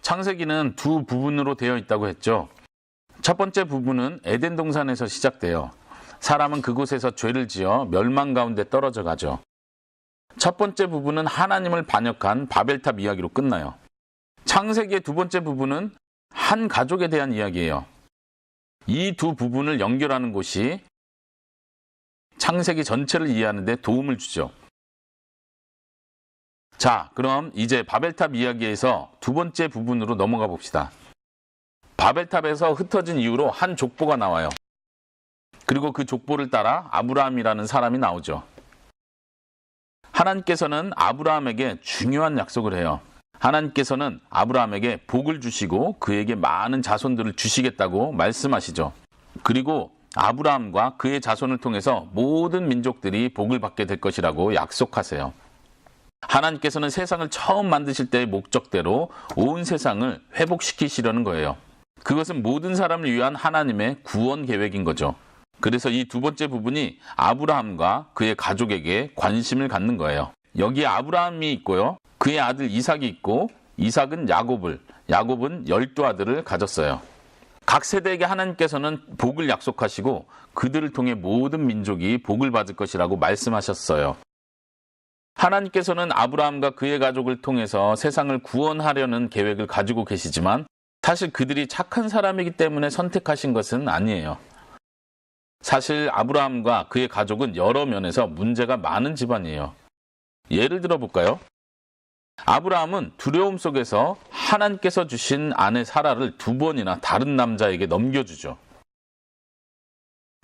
창세기는 두 부분으로 되어 있다고 했죠. 첫 번째 부분은 에덴 동산에서 시작돼요. 사람은 그곳에서 죄를 지어 멸망 가운데 떨어져 가죠. 첫 번째 부분은 하나님을 반역한 바벨탑 이야기로 끝나요. 창세기의 두 번째 부분은 한 가족에 대한 이야기예요. 이 두 부분을 연결하는 곳이 창세기 전체를 이해하는 데 도움을 주죠. 자, 그럼 이제 바벨탑 이야기에서 두 번째 부분으로 넘어가 봅시다. 바벨탑에서 흩어진 이후로 한 족보가 나와요. 그리고 그 족보를 따라 아브라함이라는 사람이 나오죠. 하나님께서는 아브라함에게 중요한 약속을 해요. 하나님께서는 아브라함에게 복을 주시고 그에게 많은 자손들을 주시겠다고 말씀하시죠. 그리고 아브라함과 그의 자손을 통해서 모든 민족들이 복을 받게 될 것이라고 약속하세요. 하나님께서는 세상을 처음 만드실 때의 목적대로 온 세상을 회복시키시려는 거예요. 그것은 모든 사람을 위한 하나님의 구원 계획인 거죠. 그래서 이 두 번째 부분이 아브라함과 그의 가족에게 관심을 갖는 거예요. 여기에 아브라함이 있고요. 그의 아들 이삭이 있고 이삭은 야곱은 12아들을 가졌어요. 각 세대에게 하나님께서는 복을 약속하시고 그들을 통해 모든 민족이 복을 받을 것이라고 말씀하셨어요. 하나님께서는 아브라함과 그의 가족을 통해서 세상을 구원하려는 계획을 가지고 계시지만 사실 그들이 착한 사람이기 때문에 선택하신 것은 아니에요. 사실 아브라함과 그의 가족은 여러 면에서 문제가 많은 집안이에요. 예를 들어 볼까요? 아브라함은 두려움 속에서 하나님께서 주신 아내 사라를 2번이나 다른 남자에게 넘겨주죠.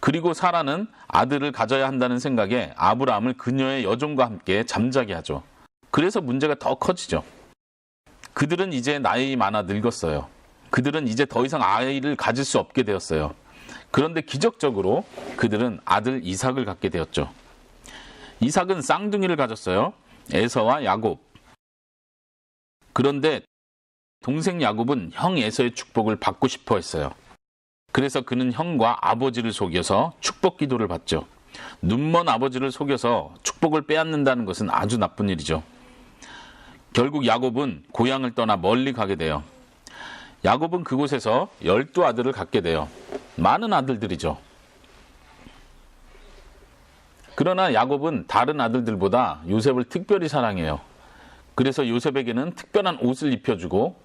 그리고 사라는 아들을 가져야 한다는 생각에 아브라함을 그녀의 여종과 함께 잠자게 하죠. 그래서 문제가 더 커지죠. 그들은 이제 나이 많아 늙었어요. 그들은 이제 더 이상 아이를 가질 수 없게 되었어요. 그런데 기적적으로 그들은 아들 이삭을 갖게 되었죠. 이삭은 쌍둥이를 가졌어요. 에서와 야곱. 그런데 동생 야곱은 형 에서의 축복을 받고 싶어 했어요. 그래서 그는 형과 아버지를 속여서 축복 기도를 받죠. 눈먼 아버지를 속여서 축복을 빼앗는다는 것은 아주 나쁜 일이죠. 결국 야곱은 고향을 떠나 멀리 가게 돼요. 야곱은 그곳에서 12아들을 갖게 돼요. 많은 아들들이죠. 그러나 야곱은 다른 아들들보다 요셉을 특별히 사랑해요. 그래서 요셉에게는 특별한 옷을 입혀주고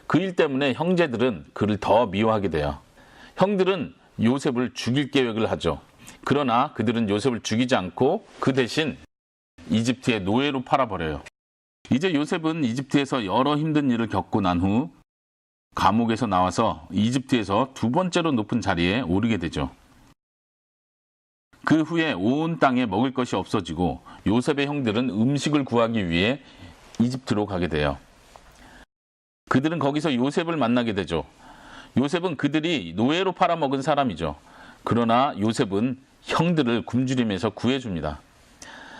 그 일 때문에 형제들은 그를 더 미워하게 돼요. 형들은 요셉을 죽일 계획을 하죠. 그러나 그들은 요셉을 죽이지 않고 그 대신 이집트의 노예로 팔아버려요. 이제 요셉은 이집트에서 여러 힘든 일을 겪고 난 후 감옥에서 나와서 이집트에서 2번째로 높은 자리에 오르게 되죠. 그 후에 온 땅에 먹을 것이 없어지고 요셉의 형들은 음식을 구하기 위해 이집트로 가게 돼요. 그들은 거기서 요셉을 만나게 되죠. 요셉은 그들이 노예로 팔아먹은 사람이죠. 그러나 요셉은 형들을 굶주림에서 구해줍니다.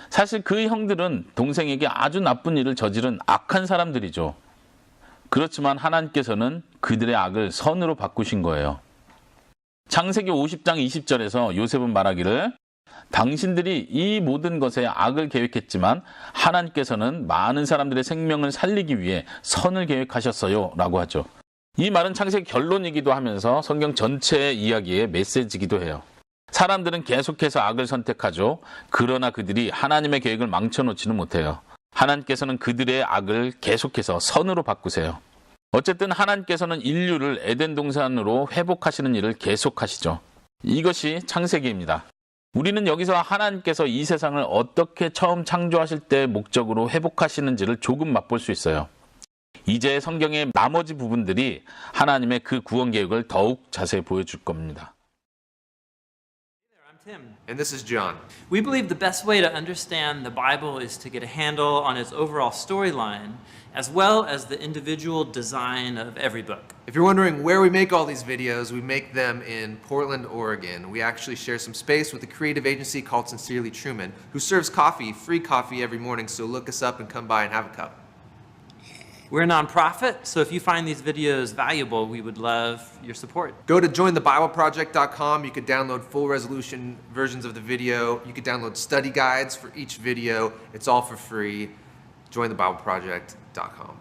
사실 그 형들은 동생에게 아주 나쁜 일을 저지른 악한 사람들이죠. 그렇지만 하나님께서는 그들의 악을 선으로 바꾸신 거예요. 창세기 50장 20절에서 요셉은 말하기를 당신들이 이 모든 것에 악을 계획했지만 하나님께서는 많은 사람들의 생명을 살리기 위해 선을 계획하셨어요 라고 하죠. 이 말은 창세기 결론이기도 하면서 성경 전체의 이야기의 메시지이기도 해요. 사람들은 계속해서 악을 선택하죠. 그러나 그들이 하나님의 계획을 망쳐놓지는 못해요. 하나님께서는 그들의 악을 계속해서 선으로 바꾸세요. 어쨌든 하나님께서는 인류를 에덴 동산으로 회복하시는 일을 계속하시죠. 이것이 창세기입니다. 우리는 여기서 하나님께서 이 세상을 어떻게 처음 창조하실 때 목적으로 회복하시는지를 조금 맛볼 수 있어요. 이제 성경의 나머지 부분들이 하나님의 그 구원 계획을 더욱 자세히 보여줄 겁니다. Tim. And this is John. We believe the best way to understand the Bible is to get a handle on its overall storyline, as well as the individual design of every book. If you're wondering where we make all these videos, we make them in Portland, Oregon. We actually share some space with a creative agency called Sincerely Truman, who serves coffee, free coffee every morning, so look us up and come by and have a cup. We're a nonprofit, so if you find these videos valuable, we would love your support. Go to jointhebibleproject.com. You could download full resolution versions of the video. You could download study guides for each video. It's all for free. Jointhebibleproject.com.